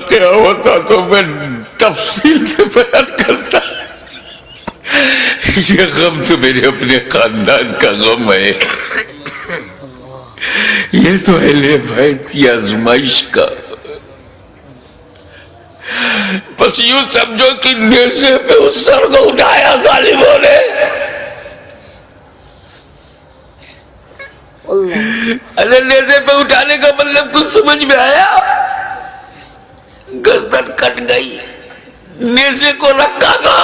کیا ہوتا تو میں تفصیل سے بیان کرتا. یہ غم تو میرے اپنے خاندان کا غم ہے، یہ تو اہل بیت کی آزمائش کا. بس یوں سمجھو کہ نیزے پہ اس سر کو اٹھایا ظالموں نے. ارے نیزے پہ اٹھانے کا مطلب کچھ سمجھ میں آیا؟ گردن کٹ گئی، نیزے کو رکھا گا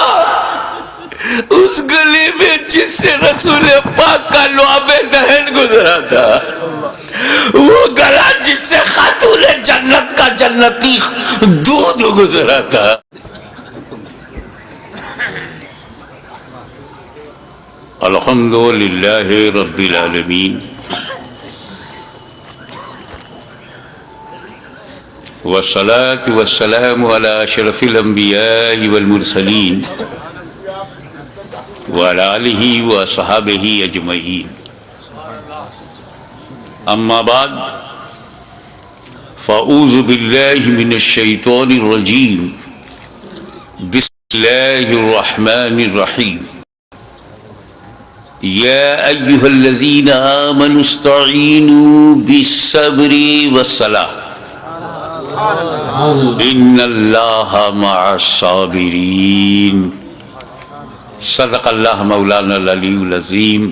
اس گلی میں جس سے رسول پاک کا لعاب دہن گزرا تھا، وہ گلا جس سے خاتون جنت کا جنتی دودھ گزرا تھا. الحمدللہ رب العالمین والصلاة والسلام على اشرف الانبیاء والمرسلین وعلى آلہ واصحابہ اجمعین. اما بعد فاعوذ باللہ من الشیطان الرجیم. بسم اللہ الرحمن الرحیم. یا ایہا الذین آمنوا استعینوا بالصبر والصلاة ان اللہ مع الصابرین. صدق اللہ مولانا العلی العظیم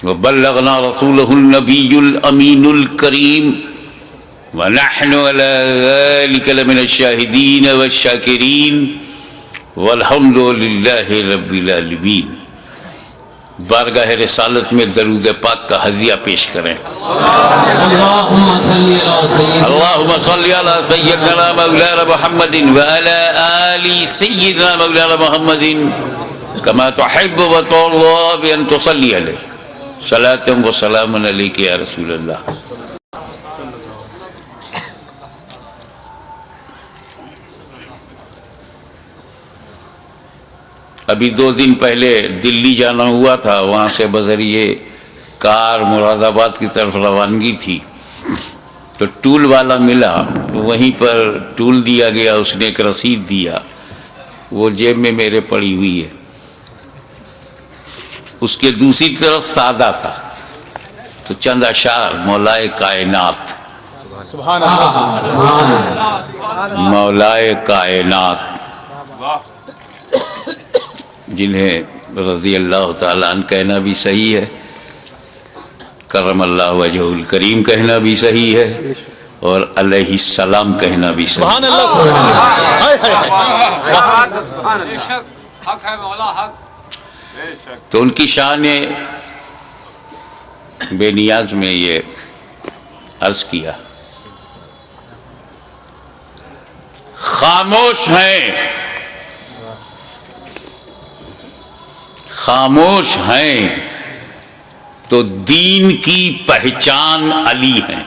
وبلغنا رسولہ النبی الامین الکریم ونحن على ذلك لمن الشاہدین والشاکرین والحمد للہ رب العالمین. بارگاہ رسالت میں درود پاک کا ہدیہ پیش کریں. اللہم صلی علی سیدنا مولانا محمد وعلی آل سیدنا مولانا محمد کما تحب و ترضى بأن تصلی علیہ. صلاة و سلام علیک یا رسول اللہ. ابھی 2 دن پہلے دلی جانا ہوا تھا، وہاں سے بذریعے کار مراد آباد کی طرف روانگی تھی تو ٹول والا ملا، وہیں پر ٹول دیا گیا، اس نے ایک رسید دیا، وہ جیب میں میرے پڑی ہوئی ہے. اس کے دوسری طرف سادہ تھا تو چند اشعار مولائے کائنات، مولائے کائنات جنہیں رضی اللہ تعالیٰ عنہ کہنا بھی صحیح ہے، کرم اللہ وجہہ الکریم کہنا بھی صحیح ہے، اور علیہ السلام کہنا بھی صحیح ہے. تو ان کی شان بے نیاز میں یہ عرض کیا. خاموش ہیں، خاموش ہیں تو دین کی پہچان علی ہیں.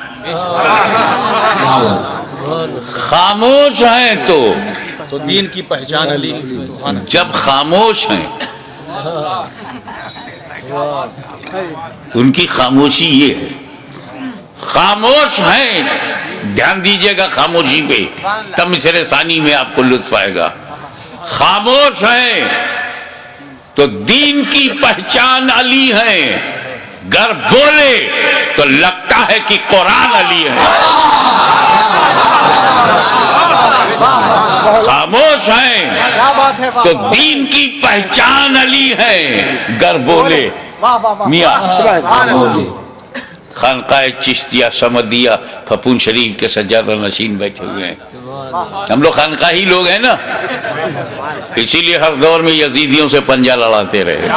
خاموش ہیں تو دین کی پہچان علی. جب خاموش ہیں ان کی خاموشی یہ ہے، خاموش ہیں. دھیان دیجئے گا خاموشی پہ، تب مصرع ثانی میں آپ کو لطف آئے گا. خاموش ہیں تو دین کی پہچان علی ہے، گر بولے تو لگتا ہے کہ قرآن علی ہے. خاموش ہیں تو دین کی پہچان علی ہے، گر بولے میاں. خانقاہ چشتیہ سمدیہ پھپون شریف کے سجادہ نشین بیٹھے ہوئے ہیں. ہم لوگ خانقاہی لوگ ہیں نا، اسی لیے ہر دور میں یزیدیوں سے پنجہ لڑاتے رہے.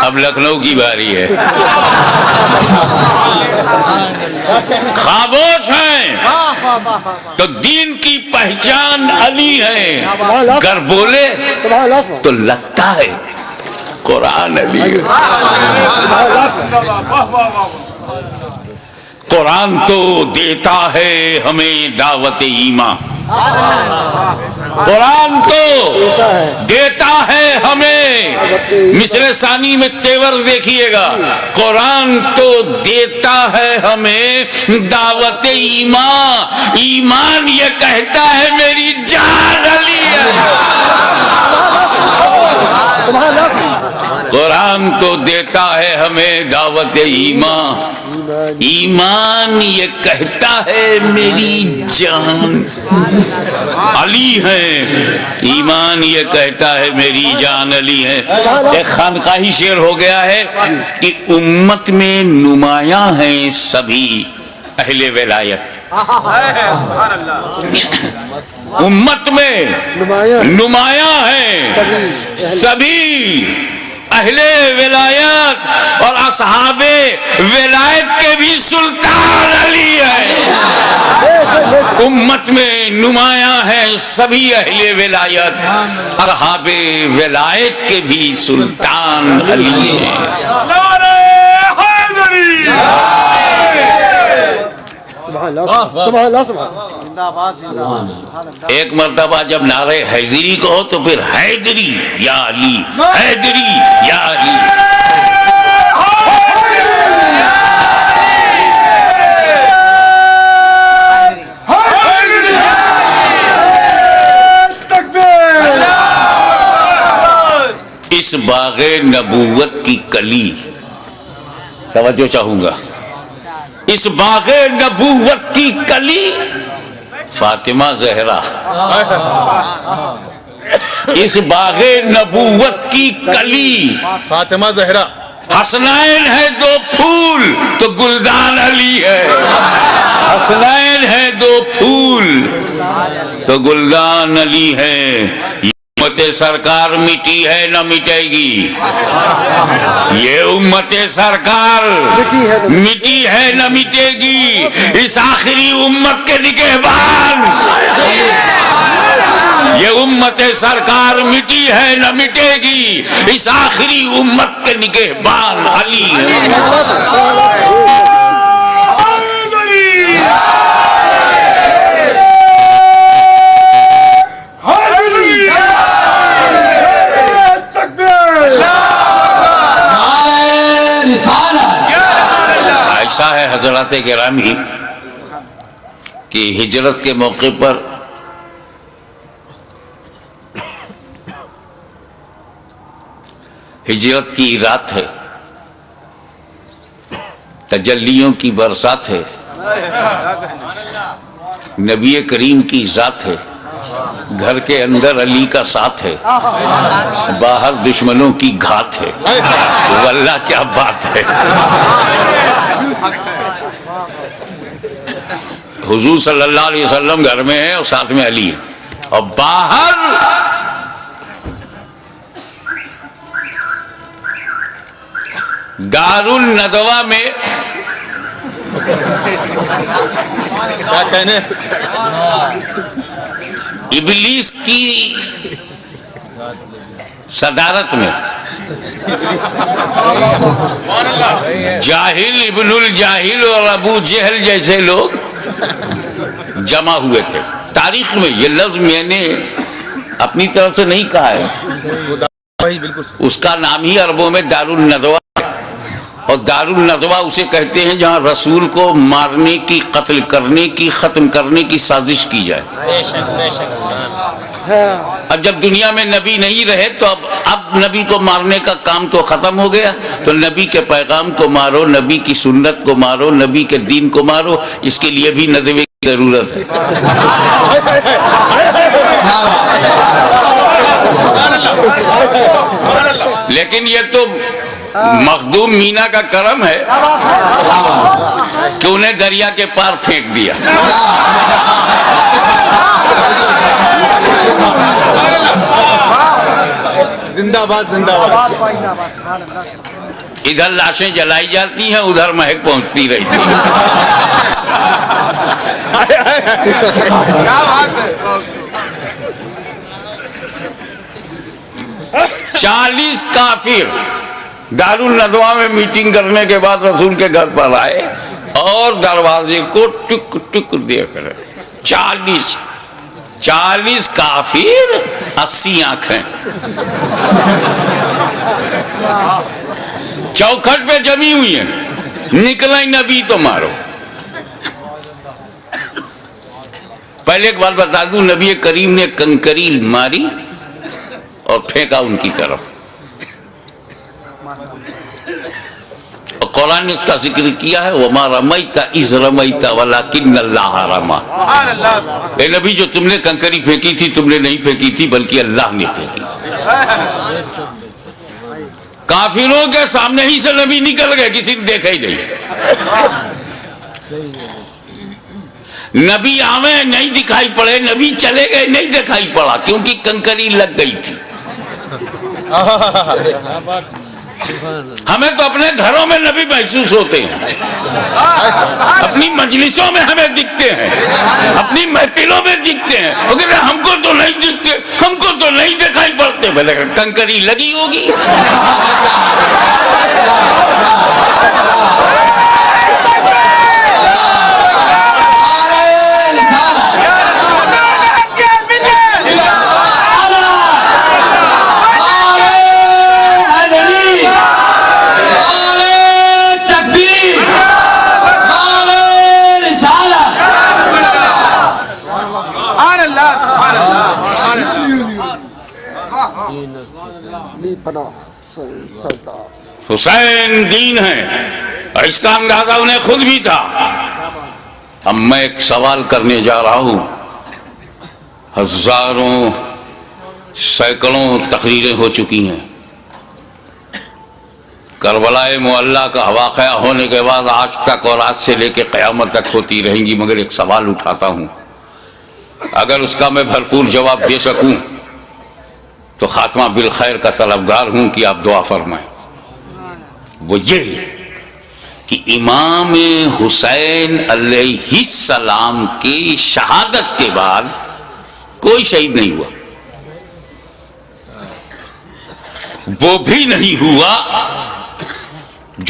اب لکھنؤ کی باری ہے. خاموش ہیں تو دین کی پہچان علی ہے، گر بولے تو لگتا ہے قرآن علی ہے. قرآن تو دیتا ہے ہمیں دعوت ایمان، قرآن تو دیتا ہے ہمیں، مصر ثانی میں تیور دیکھیے گا، قرآن تو دیتا ہے ہمیں دعوت ایمان، ایمان یہ کہتا ہے میری جان علی ہے۔ قرآن تو دیتا ہے ہمیں دعوت ایمان، ایمان یہ کہتا ہے میری جان علی ہے، ایمان یہ کہتا ہے میری جان علی ہے۔ ایک خانقاہی شعر ہو گیا ہے کہ امت میں نمایاں ہیں سبھی اہل ولایت، امت میں نمایاں ہیں سبھی اہل ولایت، اور اصحاب ولایت کے بھی سلطان علی ہے۔ امت میں نمایاں ہے سبھی اہل ولایت، اصحاب ولایت کے بھی سلطان علی ہے۔ ایک مرتبہ جب نعرہ حیدری کو ہو تو پھر حیدری یا علی، حیدری یا علی۔ اس باغ نبوت کی کلی، توجہ چاہوں گا، اس باغ نبوت کی کلی فاطمہ زہرا، اس باغ نبوت کی کلی فاطمہ زہرا، حسنین ہے دو پھول تو گلدان علی ہے، حسنین ہے دو پھول تو گلدان علی ہے۔ امت سرکار مٹی ہے نہ مٹے گی، یہ امت سرکار مٹی ہے نہ مٹے گی، اس آخری امت کے نگہبان، یہ امت سرکار مٹی ہے نہ مٹے گی، اس آخری امت کے نگہبان علی ہے۔ ایسا ہے حضرات گرامی کہ ہجرت کے موقع پر ہجرت کی رات ہے، تجلیوں کی برسات ہے، نبی کریم کی ذات ہے، گھر کے اندر علی کا ساتھ ہے، باہر دشمنوں کی گھات ہے، واللہ کیا بات ہے۔ حضور صلی اللہ علیہ وسلم گھر میں ہے اور ساتھ میں علی ہے، اور باہر دار الندوہ میں کیا کہنے، ابلیس کی صدارت میں جاہل ابن الجاہل اور ابو جہل جیسے لوگ جمع ہوئے تھے۔ تاریخ میں یہ لفظ میں نے اپنی طرف سے نہیں کہا ہے، اس کا نام ہی عربوں میں دار الندوہ، اور دار الندوہ اسے کہتے ہیں جہاں رسول کو مارنے کی، قتل کرنے کی، ختم کرنے کی سازش کی جائے۔ اب جب دنیا میں نبی نہیں رہے تو اب نبی کو مارنے کا کام تو ختم ہو گیا، تو نبی کے پیغام کو مارو، نبی کی سنت کو مارو، نبی کے دین کو مارو، اس کے لیے بھی ندوے کی ضرورت ہے۔ لیکن یہ تو مخدوم مینا کا کرم ہے کہ انہیں دریا کے پار پھینک دیا۔ زندہ باد، زندہ باد۔ ادھر لاشیں جلائی جاتی ہیں، ادھر مہک پہنچتی رہی تھی۔ 40 کافر دار الندوہ میں میٹنگ کرنے کے بعد رسول کے گھر پر آئے اور دروازے کو ٹک ٹک دیکھ رہے، 40 40 کافر 80 آنکھیں چوکھٹ پہ جمی ہوئی ہیں، نکلا ہی نبی تو مارو۔ پہلے ایک بات بتا دوں، نبی کریم نے کنکری ماری اور پھینکا ان کی طرف، اور قرآن نے اس کا ذکر کیا ہے وَمَا رَمَيْتَ إِذْ رَمَيْتَ وَلَكِنَّ اللَّهَ رَمَى۔ اے نبی جو تم نے کنکری پھینکی تھی تم نے نہیں پھینکی تھی بلکہ اللہ نے پھینکی۔ کافروں کے سامنے ہی سے نبی نکل گئے، کسی نے دیکھا ہی نہیں۔ نبی آویں نہیں دکھائی پڑے، نبی چلے گئے نہیں دکھائی پڑا، کیونکہ کنکری لگ گئی تھی۔ ہمیں تو اپنے گھروں میں نبی محسوس ہوتے ہیں، اپنی مجلسوں میں ہمیں دکھتے ہیں، اپنی محفلوں میں دکھتے ہیں، مگر ہم کو تو نہیں دکھتے، ہم کو تو نہیں دکھائی پڑتے۔ بھلے کنکری لگی ہوگی۔ حسین دین ہے، اور اس کا اندازہ انہیں خود بھی تھا۔ اب میں ایک سوال کرنے جا رہا ہوں، ہزاروں سینکڑوں تقریریں ہو چکی ہیں، کربلا معلی کا واقعہ ہونے کے بعد آج تک اور آج سے لے کے قیامت تک ہوتی رہیں گی، مگر ایک سوال اٹھاتا ہوں، اگر اس کا میں بھرپور جواب دے سکوں تو خاتمہ بالخیر کا طلبگار ہوں کہ آپ دعا فرمائیں۔ وہ یہ کہ امام حسین علیہ السلام کی شہادت کے بعد کوئی شہید نہیں ہوا، وہ بھی نہیں ہوا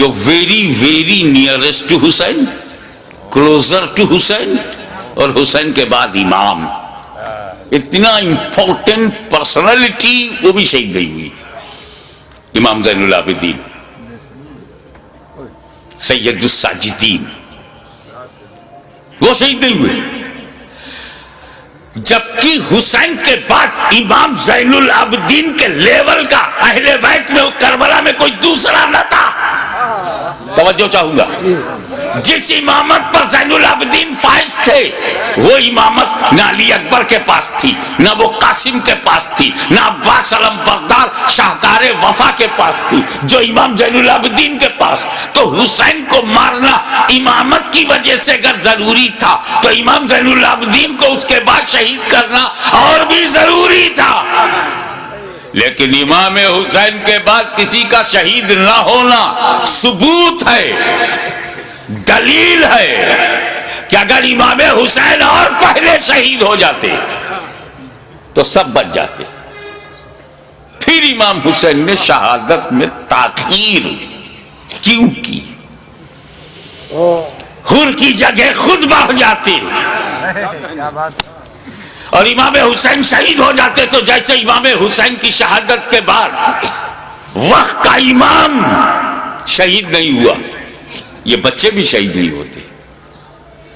جو very nearest to Hussain, closer to Hussain, اور حسین کے بعد امام، اتنا امپورٹنٹ پرسنالٹی وہ بھی شہید نہیں ہوئی۔ امام زین العابدین، سید الساجدین، وہ شہید نہیں ہوئے، جبکہ حسین کے بعد امام زین العابدین کے لیول کا اہل بیت میں کربلا میں کوئی دوسرا نہ تھا۔ توجہ چاہوں گا، جس امامت پر زین العابدین فائز تھے وہ امامت نہ علی اکبر کے پاس تھی، نہ وہ قاسم کے پاس تھی، نہ عباس علم بردار شاہدار وفا کے پاس تھی، جو امام زین العابدین کے پاس۔ تو حسین کو مارنا امامت کی وجہ سے اگر ضروری تھا تو امام زین العابدین کو اس کے بعد شہید کرنا اور بھی ضروری تھا۔ لیکن امام حسین کے بعد کسی کا شہید نہ ہونا ثبوت ہے، دلیل ہے کہ اگر امام حسین اور پہلے شہید ہو جاتے تو سب بچ جاتے۔ پھر امام حسین نے شہادت میں تاخیر کیوں کی؟ حر کی جگہ خود بڑھ جاتے، اور امام حسین شہید ہو جاتے تو جیسے امام حسین کی شہادت کے بعد وقت کا امام شہید نہیں ہوا، یہ بچے بھی شہید نہیں ہوتے،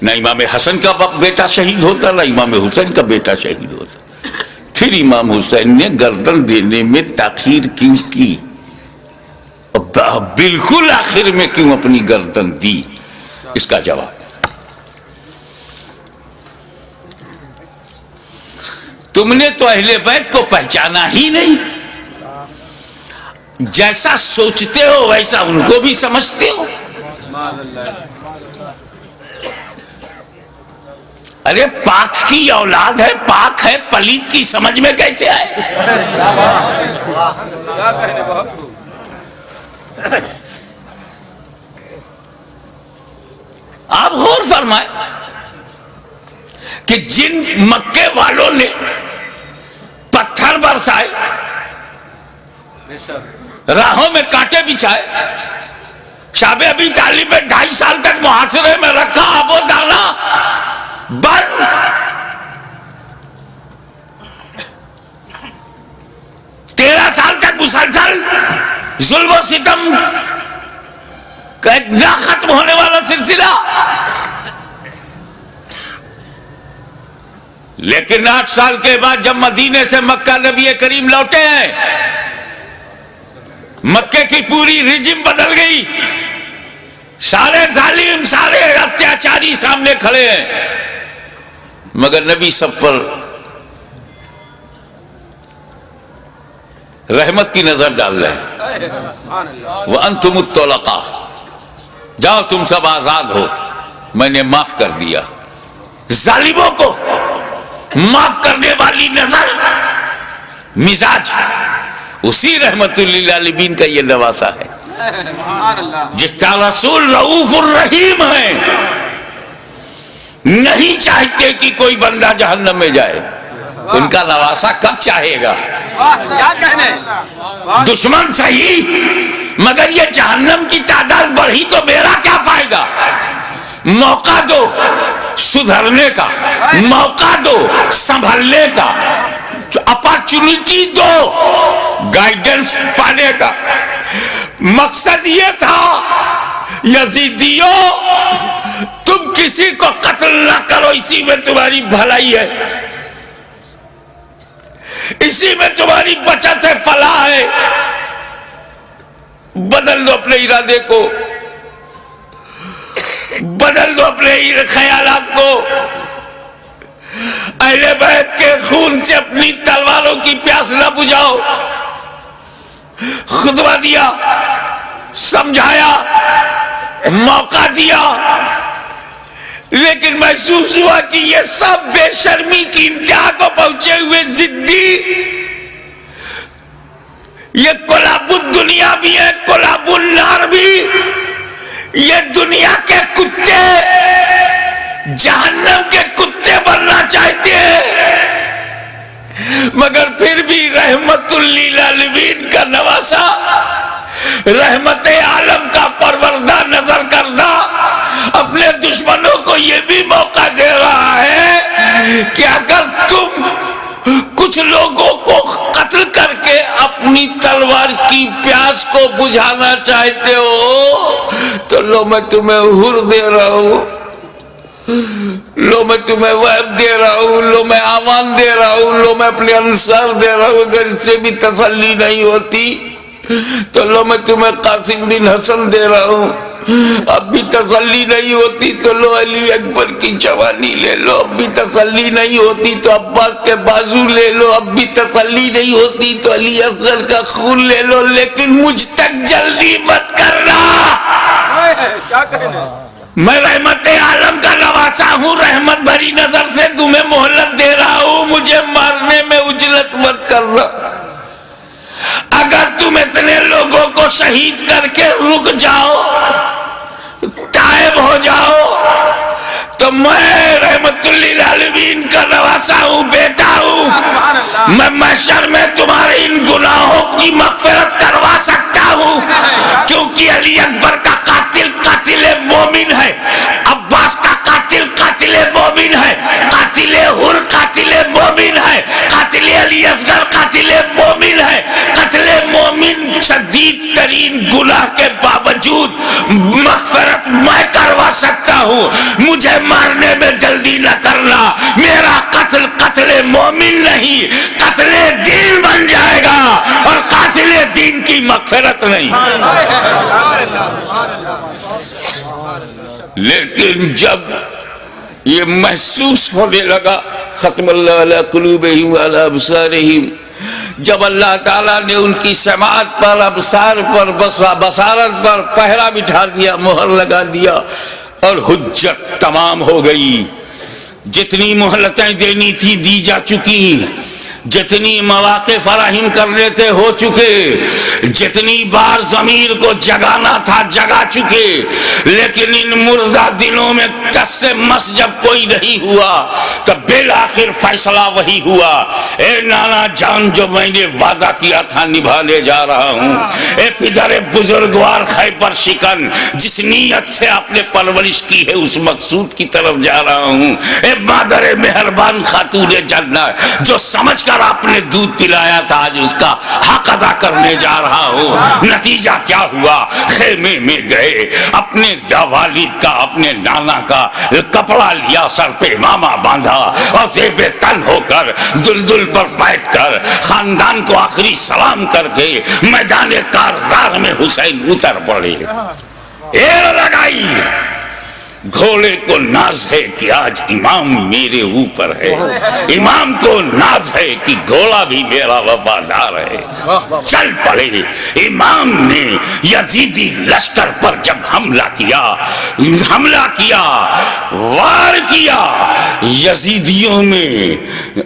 نہ امام حسن کا بیٹا شہید ہوتا نہ امام حسین کا بیٹا شہید ہوتا۔ پھر امام حسین نے گردن دینے میں تاخیر کیوں کی؟ بالکل آخر میں کیوں اپنی گردن دی؟ اس کا جواب، تم نے تو اہل بیت کو پہچانا ہی نہیں، جیسا سوچتے ہو ویسا ان کو بھی سمجھتے ہو۔ ارے پاک کی اولاد ہے، پاک ہے، پلیت کی سمجھ میں کیسے آئے؟ آپ غور فرمائیں کہ جن مکے والوں نے پتھر برسائے، راہوں میں کانٹے بچھائے، شاب ابی طالب میں 2.5 سال تک محاصرے میں رکھا، ابو دانا بند، ظلم و ستم کا ایک نہ ختم ہونے والا سلسلہ. لیکن 8 سال کے بعد جب مدینے سے مکہ نبی کریم لوٹے ہیں، مکے کی پوری رجم بدل گئی. سارے ظالم، سارے اتیاچاری سامنے کھڑے ہیں، مگر نبی سب پر رحمت کی نظر ڈال رہے ہیں. وَأَنْتُمُ الطُّلَقَاء، جاؤ تم سب آزاد ہو، میں نے معاف کر دیا. ظالموں کو معاف کرنے والی نظر، مزاج، اسی رحمت للعالمین کا یہ نواسا ہے. جس کا رسول رؤوف الرحیم ہے، نہیں چاہتے کہ کوئی بندہ جہنم میں جائے. ان کا نواسا کب چاہے گا؟ دشمن صحیح، مگر یہ جہنم کی تعداد بڑھی تو میرا کیا فائدہ؟ موقع دو سدھرنے کا، موقع دو سنبھلنے کا، اپارچونٹی دو گائیڈنس پانے کا. مقصد یہ تھا یزیدیوں تم کسی کو قتل نہ کرو، اسی میں تمہاری بھلائی ہے، اسی میں تمہاری بچت ہے، فلاح ہے. بدل دو اپنے ارادے کو، بدل دو اپنے خیالات کو. اہل بیت کے خون سے اپنی تلواروں کی پیاس نہ بجھاؤ. خطبہ دیا، سمجھایا، موقع دیا، لیکن محسوس ہوا کہ یہ سب بے شرمی کی انتہا کو پہنچے ہوئے ضدی، یہ کلاب الدنیا بھی ہے، کلاب النار بھی. یہ دنیا کے کتے جہنم کے کتے بننا چاہتے ہیں، مگر پھر بھی رحمت للعالمین کا نواسا، رحمت عالم کا پروردہ نظر کردہ اپنے دشمنوں کو یہ بھی موقع دے رہا ہے کہ اگر تم کچھ لوگوں کو قتل کر کے اپنی تلوار کی پیاس کو بجھانا چاہتے ہو تو لو میں تمہیں حر دے رہا ہوں، لو میں تمہیں وہب دے رہا ہوں، لو میں آوان دے رہا ہوں، لو میں اپنے انصار دے رہا ہوں. اگر اس سے بھی تسلی نہیں ہوتی تو لو میں تمہیں قاسم بن حسن دے رہا ہوں. اب بھی تسلی نہیں ہوتی تو لو علی اکبر کی جوانی لے لو. اب بھی تسلی نہیں ہوتی تو عباس کے بازو لے لو. اب بھی تسلی نہیں ہوتی تو علی اصغر کا خون لے لو. لیکن مجھ تک جلدی مت کرنا، میں رحمت عالم کا نواسا ہوں، رحمت بھری نظر سے تمہیں مہلت دے رہا ہوں، مجھے مارنے میں عجلت مت کرنا. اگر تم اتنے لوگوں کو شہید کر کے رک جاؤ، تائب ہو جاؤ، تو میں رحمت للعالمین کا نواسا ہوں، بیٹا ہوں. میں محشر میں تمہارے ان گناہوں کی مغفرت کروا سکتا ہوں، کیونکہ علی اکبر کا قاتل قاتل مومن ہے، عباس کا قاتل قاتل مومن ہے، قاتل حر قاتل مومن ہے، قاتل علی اصغر قاتل مومن ہے. قتل مومن شدید ترین گناہ کے باوجود مغفرت میں کروا سکتا ہوں. مجھے مارنے میں جلدی نہ کرنا. میرا قتل قتل مومن نہیں، قتل دین بن جائے گا، اور قاتل دین کی مغفرت نہیں. لیکن جب یہ محسوس ہونے لگا، ختم اللہ علی قلوبہم وعلی ابصارہم، جب اللہ تعالیٰ نے ان کی سماعت پر، ابصار پر، بصارت پر پہرا بٹھا دیا، مہر لگا دیا، اور حجت تمام ہو گئی. جتنی مہلتیں دینی تھی دی جا چکی، جتنی مواقع فراہم کرنے تھے ہو چکے، جتنی بار ضمیر کو جگانا تھا جگا چکے. لیکن ان مردہ دنوں میں ٹس سے مس جب کوئی نہیں ہوا تو بالآخر فیصلہ وہی ہوا، اے نانا جان جو میں نے وعدہ کیا تھا نبھانے جا رہا ہوں. اے پدر بزرگوار خیبر شکن، جس نیت سے آپ نے پرورش کی ہے اس مقصود کی طرف جا رہا ہوں. اے مادر مہربان خاتون جنت، جو سمجھ کر کر آپ نے دودھ پلایا تھا، آج اس کا حق ادا کرنے جا رہا ہوں۔ نتیجہ کیا ہوا؟ خیمے میں گئے، اپنے والد کا، اپنے نانا کا کپڑا لیا، سر پہ امامہ باندھا اور زیب تن ہو کر دلدل پر بیٹھ کر خاندان کو آخری سلام کر کے میدان کارزار میں حسین اتر پڑے۔ ایر لگائی، گھوڑے کو ناز ہے کہ آج امام میرے اوپر ہے، امام کو ناز ہے کہ گھوڑا بھی میرا وفادار ہے۔ چل پڑے۔ امام نے یزیدی لشکر پر جب حملہ کیا، وار کیا، یزیدیوں میں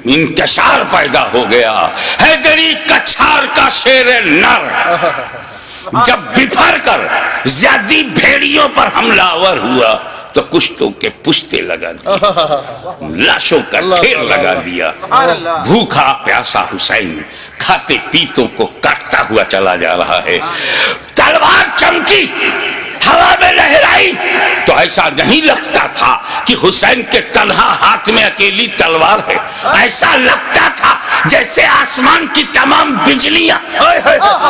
انتشار پیدا ہو گیا۔ حیدری کچھار کا شیر نر جب بفر کر زیادی بھیڑیوں پر حملہ آور ہوا تو کشتوں کے پشتے لگا دیا، لاشوں کا ڈھیر لگا دیا۔ بھوکا پیاسا حسین کھاتے پیتوں کو کاٹتا ہوا چلا جا رہا ہے۔ تلوار چمکی، ہوا میں لہرائی تو ایسا نہیں لگتا تھا کہ حسین کے تنہا ہاتھ میں اکیلی تلوار ہے، ایسا لگتا تھا جیسے آسمان کی تمام بجلیاں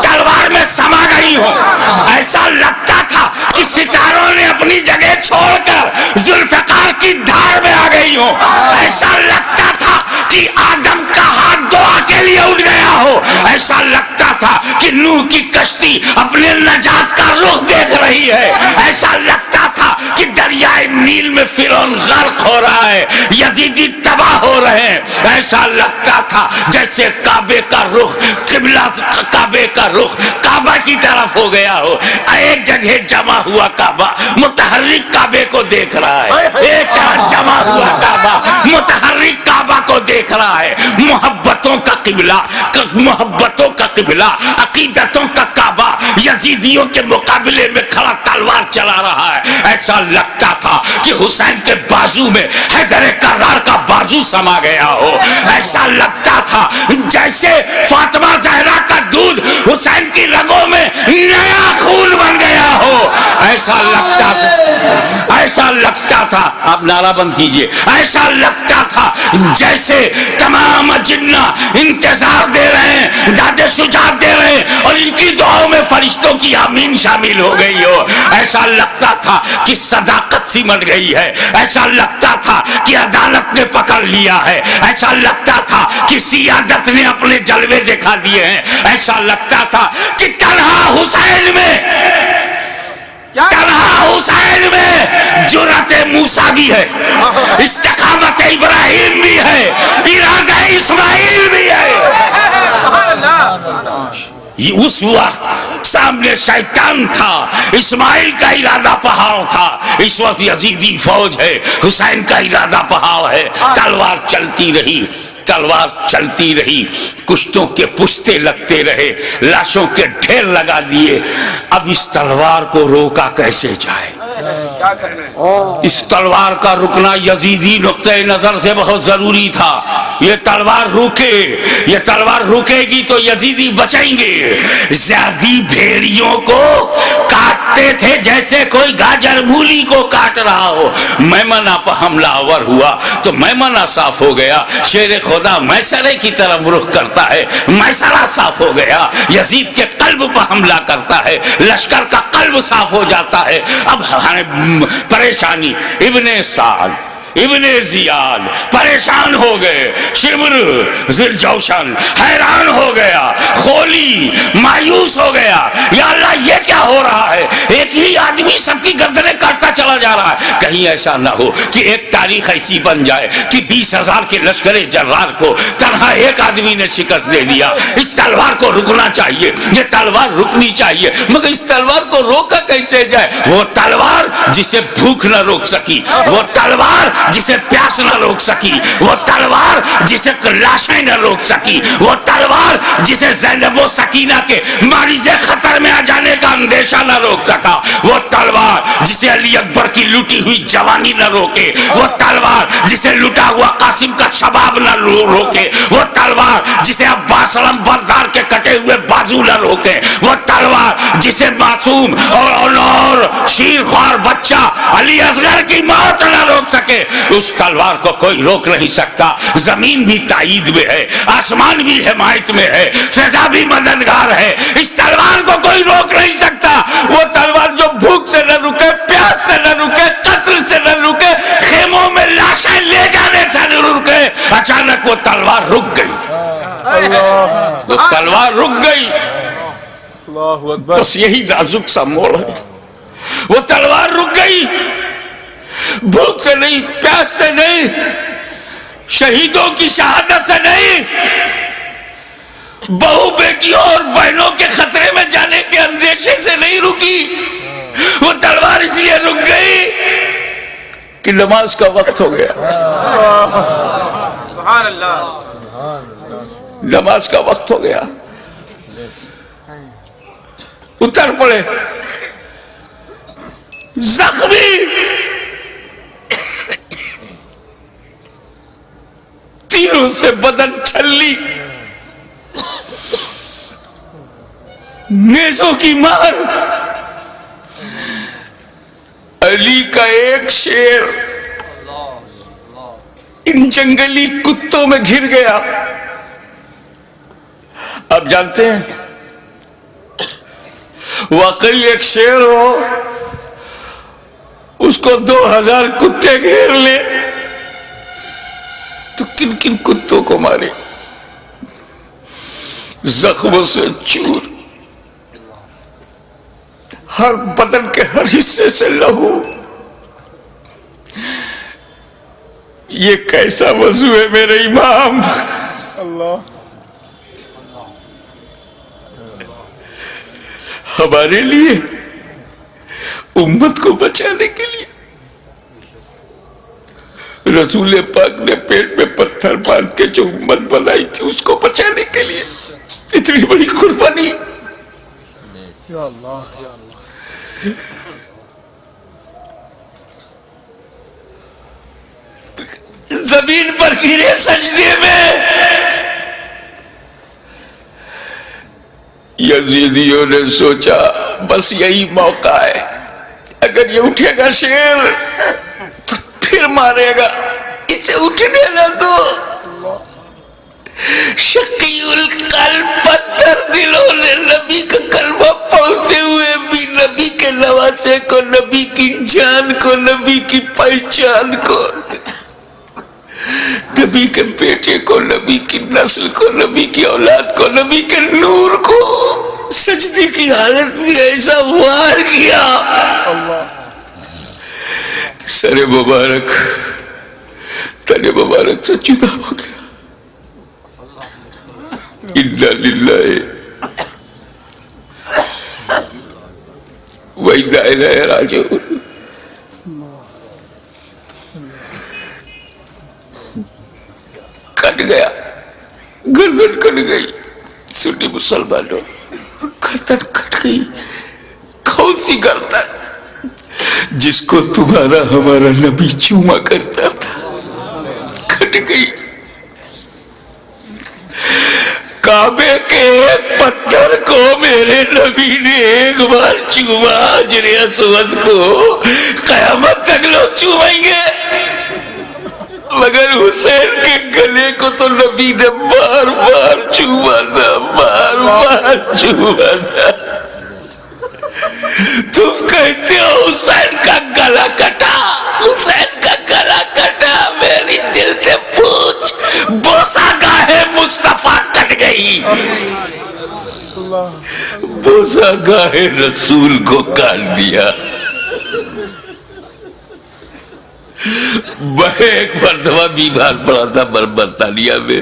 تلوار میں سما گئی ہوں۔ ایسا لگتا تھا کہ ستاروں نے اپنی جگہ چھوڑ کر ذوالفقار کی دھار میں آ گئی ہوں۔ ایسا لگتا تھا کہ آدم کا ہاتھ دعا کے لیے اٹھ گیا ہو۔ ایسا لگتا تھا کہ نوح کی کشتی اپنے نجات کا رخ دیکھ رہی ہے۔ ایسا لگتا تھا کہ دریائے نیل میں فرعون غرق ہو رہا ہے، یزیدی تباہ ہو رہے ہیں۔ ایسا لگتا تھا جیسے کعبے کا رخ کعبہ کی طرف ہو گیا ہو۔ ایک جگہ جمع ہوا کعبہ متحرک کعبے کو دیکھ رہا ہے، ایک طرف جمع ہوا کعبہ متحرک کعبہ کو دیکھ رہا ہے۔ محبتوں کا قبلہ، عقیدتوں کا کعبہ یزیدیوں کے مقابلے میں کھڑا تلوار چلا رہا ہے۔ ایسا لگتا تھا کہ حسین کے بازو میں حیدر کرار کا بازو سما گیا ہو۔ ایسا لگتا تھا جیسے فاطمہ زہرا کا دودھ حسین کی رگوں میں نیا خون بن گیا ہو۔ ایسا لگتا تھا، آپ نعرہ بند کیجئے، ایسا لگتا تھا جیسے تمام جنہ انتظار دے رہے ہیں، داد شجاعت دے رہے ہیں اور ان کی دعاؤں میں فرشتوں کی آمین شامل ہو گئی ہو۔ ایسا لگتا تھا کہ صداقت سمٹ گئی ہے، ایسا لگتا تھا کہ عدالت نے پکڑ لیا ہے، ایسا لگتا تھا کہ سیادت نے اپنے جلوے دکھا دیے ہیں۔ ایسا لگتا تھا کہ تنہا حسین میں جرأت موسیٰ بھی ہے، استقامت ابراہیم بھی ہے، ارادہ اسماعیل بھی ہے۔ اس وقت سامنے شیطان تھا، اسماعیل کا ارادہ پہاڑ تھا، اس وقت یزیدی فوج ہے، حسین کا ارادہ پہاڑ ہے۔ تلوار چلتی رہی، کشتوں کے پشتے لگتے رہے، لاشوں کے ڈھیر لگا دیے۔ اب اس تلوار کو روکا کیسے جائے؟ اس تلوار کا رکنا یزیدی نقطہ نظر سے بہت ضروری تھا۔ یہ تلوار رکے گی تو یزیدی بچیں گے۔ زیادی بھیڑیوں کو کاٹتے تھے جیسے کوئی گاجر مولی کو کاٹ رہا ہو۔ میمنہ پر حملہ آور ہوا تو میمنہ صاف ہو گیا، شیر خدا میسرے کی طرف رخ کرتا ہے، میسرہ صاف ہو گیا۔ یزید کے قلب پر حملہ کرتا ہے، لشکر کا قلب صاف ہو جاتا ہے۔ اب پریشانی، ابن سعد، ابن زیاد پریشان ہو گئے، شمر ذوالجوشن حیران ہو گیا، خولی مایوس ہو گیا، یا اللہ یہ کیا ہو رہا ہے؟ ایک ہی آدمی سب کی گردنیں کاٹتا چلا جا رہا ہے۔ کہیں ایسا نہ ہو کہ ایک تاریخ ایسی بن جائے کہ 20,000 کے لشکر جرار کو تنہا ایک آدمی نے شکست دے دیا۔ اس تلوار کو رکنا چاہیے، یہ تلوار رکنی چاہیے، مگر اس تلوار کو روکا کیسے جائے؟ وہ تلوار جسے بھوک نہ روک سکی، وہ تلوار جسے پیاس نہ روک سکی، وہ تلوار جسے لاشیں نہ روک سکی، وہ تلوار جسے زینب و سکینہ کے مریض خطر میں آ جانے کا اندیشہ نہ روک سکا، وہ تلوار جسے علی اکبر کی لوٹی ہوئی جوانی نہ روکے، وہ تلوار جسے لٹا ہوا قاسم کا شباب نہ روکے، وہ تلوار جسے عباس علم بردار کے کٹے ہوئے بازو نہ روکے، وہ تلوار جسے معصوم اور شیر خوار بچہ علی اصغر کی موت نہ روک سکے، اس تلوار کو کوئی روک نہیں سکتا. زمین بھی تائید میں ہے, آسمان بھی حمایت میں ہے, فضا بھی مددگار ہے. اس تلوار کو کوئی روک نہیں سکتا. وہ تلوار جو بھوک سے نہ رکے, پیاس سے نہ رکے, قتل سے نہ رکے, خیموں میں لاشیں لے جانے سے نہ رکے. اچانک وہ تلوار رک گئی. وہ تلوار رک گئی. اللہ اکبر. بس یہی نازک سا موڑ ہے. وہ تلوار رک گئی. بھوک سے نہیں, پیاس سے نہیں, شہیدوں کی شہادت سے نہیں, بہو بیٹیوں اور بہنوں کے خطرے میں جانے کے اندیشے سے نہیں رکی. وہ تلوار اس لیے رک گئی کہ نماز کا وقت ہو گیا. سبحان اللہ. نماز کا وقت ہو گیا. اتر پڑے زخمی, تیروں سے بدن چھلی, نیزوں کی مار. علی کا ایک شیر ان جنگلی کتوں میں گھر گیا. آپ جانتے ہیں واقعی ایک شیر ہو, اس کو 2000 کتے گھیر لے تو کن کن کتوں کو مارے. زخموں سے چور, ہر بدن کے ہر حصے سے لہو. یہ کیسا وضو ہے میرے امام. اللہ. ہمارے لیے, امت کو بچانے کے لیے رسول پاک نے پیٹ میں پتھر باندھ کے جو امت بنائی تھی, اس کو بچانے کے لیے اتنی بڑی قربانی. یا اللہ, یا اللہ. زمین پر گرے سجدے میں. یزیدیوں نے سوچا بس یہی موقع ہے, اگر یہ اٹھے گا شیر تو پھر مارے گا, اسے اٹھنے نہ دو. شقی القلب, پتھر دلوں نے نبی کا کلمہ پڑھتے ہوئے بھی نبی کے نواسے کو, نبی کی جان کو, نبی کی پہچان کو, نبی کے بیٹے کو, نبی کی نسل کو, نبی کی اولاد کو, نبی کے نور کو سجدے کی حالت میں ایسا وار کیا. سر مبارک, تن مبارک سے جدا ہو گیا. انا للہ و انا الیہ راجعون. کٹ گیا, گردن کٹ گئی. سنی مسلمانوں, گردن کٹ گئی. کون سی گردن؟ جس کو تمہارا ہمارا نبی چوما کرتا تھا, کٹ گئی. کعبے کے ایک پتھر کو میرے نبی نے ایک بار چوما, حجر اسود کو. قیامت تک لوگ چومیں گے, مگر حسین کے گلے کو تو نبی نے بار بار چوما تھا, بار بار چوما تھا. تم کہتے ہو حسین کا گلا کٹا, حسین کا گلا کٹا. میری دل سے پوچھ, بوسا گاہ مصطفیٰ کٹ گئی, بوسا گاہ رسول کو کاٹ دیا. میں ایک مرتبہ بیمار پڑا تھا برطانیہ میں.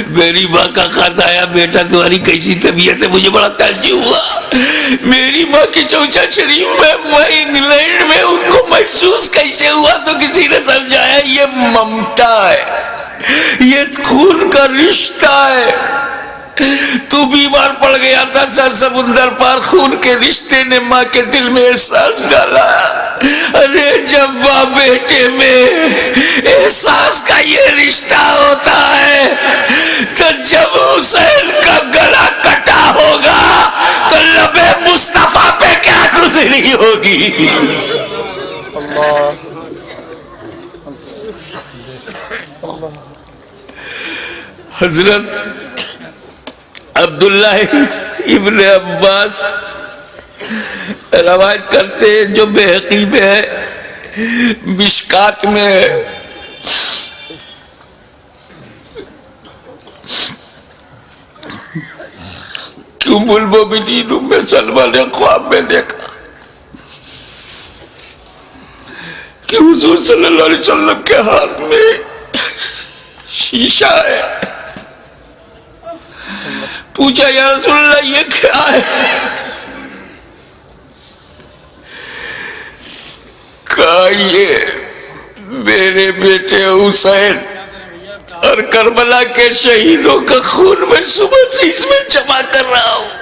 میری ماں کا خط آیا, بیٹا تمہاری کیسی طبیعت ہے. مجھے بڑا تعجب ہوا. میری ماں کی چوچا شریف میں, وہ انگلینڈ میں, ان کو محسوس کیسے ہوا تو کسی نے سمجھایا یہ ممتا ہے, یہ خون کا رشتہ ہے. تو بیمار پڑ گیا تھا, سر سمندر پار خون کے رشتے نے ماں کے دل میں احساس ڈالا. ارے جب ماں بیٹے میں احساس کا یہ رشتہ ہوتا ہے تو جب حسین کا گلا کٹا ہوگا تو لب مصطفیٰ پہ کیا گزری ہوگی. حضرت عبداللہ ابن عباس روایت کرتے ہیں جو بحقی میں ہے، مشکات میں ہے، کہ ام المومنین ام سلمہ نے خواب میں دیکھا کہ حضور صلی اللہ علیہ وسلم کے ہاتھ میں شیشہ ہے. پوچھا یا رسول اللہ یہ کیا ہے؟ کہا یہ میرے بیٹے حسین اور کربلا کے شہیدوں کا خون میں صبح سے اس میں جمع کر رہا ہوں.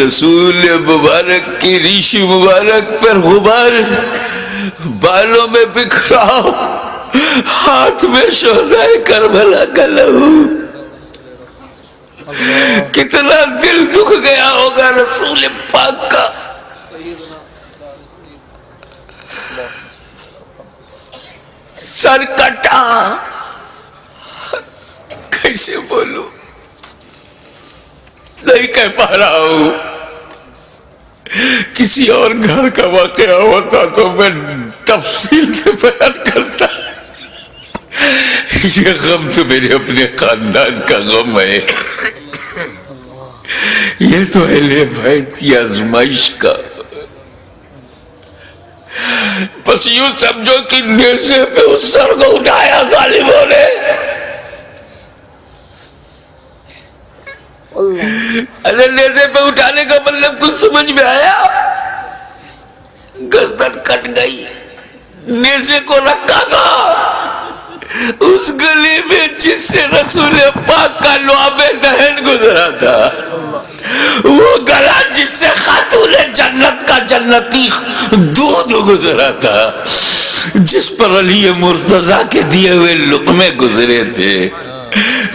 رسول مبارک کی ریشی مبارک پر غبار بالوں میں بکھرا، ہاتھ میں شہدائے کربلا کا لہو. کتنا دل دکھ گیا ہوگا رسول پاک کا. سر کٹا، کیسے بولوں، نہیں کہہ پا رہا ہوں. کسی اور گھر کا واقعہ ہوتا تو میں تفصیل سے بیان کرتا. یہ غم تو میرے اپنے خاندان کا غم ہے. یہ تو اہل بیت کی آزمائش کا. بس یوں سمجھو کہ نیزے پہ اس سر کو اٹھایا ظالموں نے. نیزے پہ اٹھانے کا مطلب کچھ سمجھ میں آیا؟ گردن کٹ گئی، نیزے کو رکھا گا اس گلی میں جس سے رسول پاک کا لعاب دہن گزرا تھا، وہ گلا جس سے خاتون جنت کا جنتی دودھ گزرا تھا، جس پر علی مرتضیٰ کے دیے ہوئے لقمے گزرے تھے.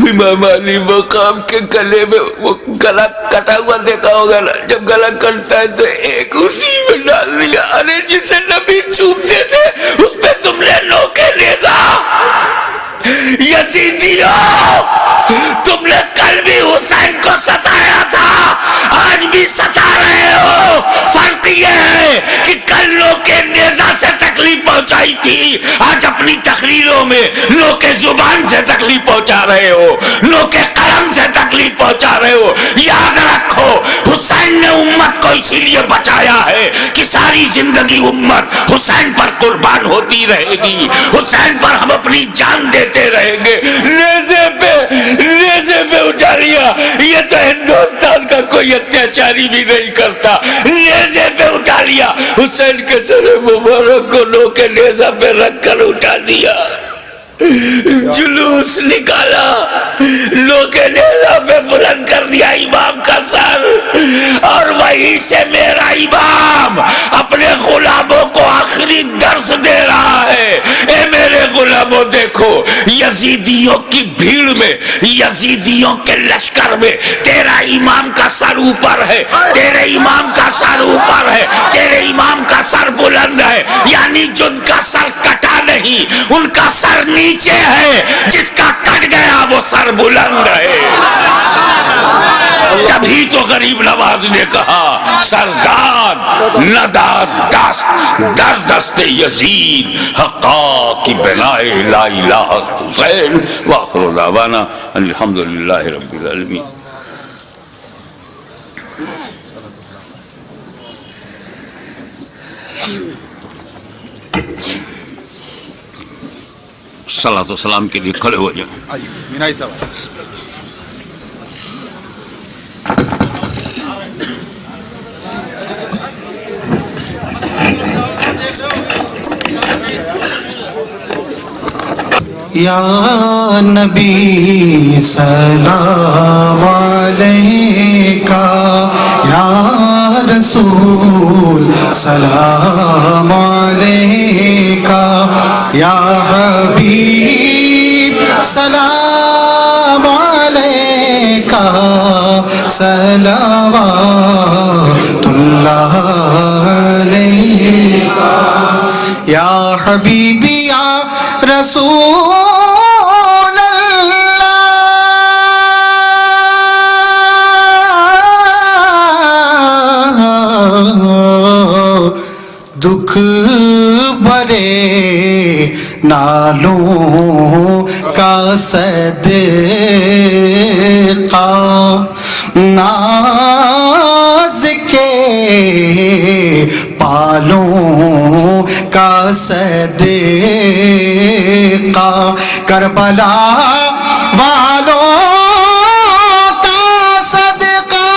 امام علی مقام کے گلے میں وہ گلا کٹا ہوا دیکھا ہوگا نا، جب گلا کٹتا ہے تو ایک اسی میں ڈال دیا. ارے جسے نبی چومتے تھے اس پہ تم نے نوکے نیزا. یزیدیوں، تم نے کل بھی حسین کو ستایا تھا، آج بھی ستا رہے ہو. فرق یہ ہے کہ کل نوکے نیزا سے تکلیف پہنچائی تھی، آج اپنی تقریروں میں نوکے زبان سے تکلیف پہنچا رہے ہو، نوکے قلم سے تکلیف پہنچا رہے ہو. یاد رکھو حسین نے امت کو اسی لیے بچایا ہے کہ ساری زندگی امت حسین پر قربان ہوتی رہے گی، حسین پر ہم اپنی جان دیتے رہیں گے. نیزے پہ اٹھا لیا. یہ تو ہندوستان کا کوئی اتیاچاری بھی نہیں کرتا. نیزے پہ اٹھا لیا، حسین کے سر مبارک کو نوکے نیزہ پہ رکھ کر اٹھا دیا. جلوس نکالا، نوکے نیزہ پہ بلند کر دیا امام کا سر، اور وہیں سے میرا امام اپنے غلاموں کو آخری درس دے رہا ہے. اے میرے غلاموں، دیکھو یزیدیوں کی بھیڑ میں، یزیدیوں کے لشکر میں تیرا امام کا سر اوپر ہے، تیرے امام کا سر اوپر ہے، تیرے امام کا سر بلند ہے. یعنی جن کا سر کٹا نہیں، ان کا سر نیچے ہے، جس کا کٹ گیا وہ سر بلند ہے. تبھی تو غریب نواز نے کہا سرداد نداد در دست یزید حقا کی بنائے لا الہ حسین. وآخر دعوانا الحمدللہ رب العالمین. صلاۃ و سلام کے لیے کھڑے ہو جائیں. مینائی صاحب یا نبی سلام علیکہ، یا رسول سلام علیکہ، یا حبیب سلام علیکہ، صلوات اللہ علیکہ، یا حبیبی یا رسول اللہ دکھ بھرے نالوں کا صدقہ ناز کے پالوں کا صدقہ کربلا والوں کا صدقہ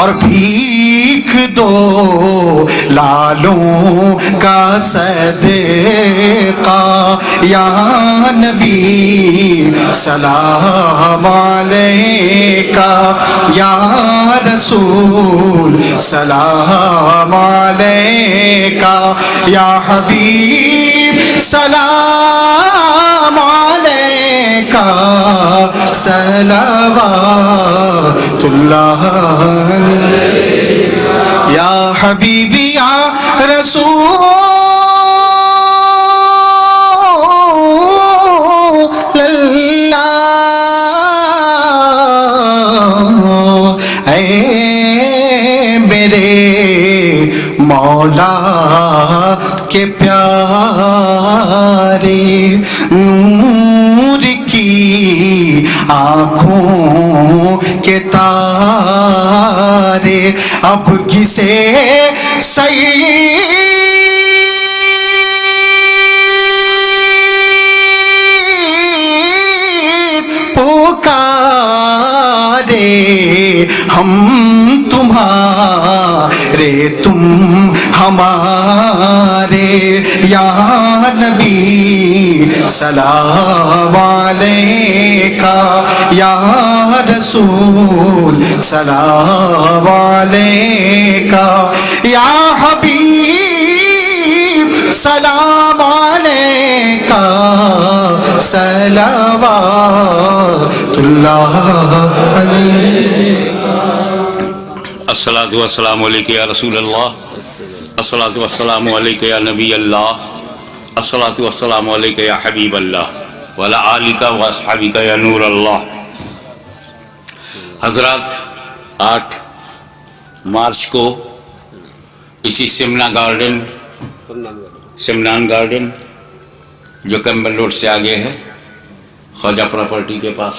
اور بھیک دو لالوں کا صدقہ یا نبی سلام علیکہ یا رسول سلام علیکہ یا حبیب سلام علیکہ صلوات اللہ یا حبیبی یا رسول اللہ اے میرے مولا کے پیارے نور کی آنکھوں کے تارے اب کسے سید پکارے ہم تمہارے تم ہمارے یا نبی سلام علیکہ یا رسول سلام علیکہ یا حبیب سلام علیکہ صلوات اللہ علیکہ الصلاۃ والسلام علیکہ یا رسول اللہ، الصلاۃ والسلام علیکہ یا نبی اللہ، الصلاۃ والسلام علیکہ یا حبیب اللہ وعلی آلک و اصحابک یا نور اللہ۔ حضرات، 8 مارچ کو اسی سمنان گارڈن جو کیمبل روڈ سے آگے ہے، خواجہ پراپرٹی کے پاس،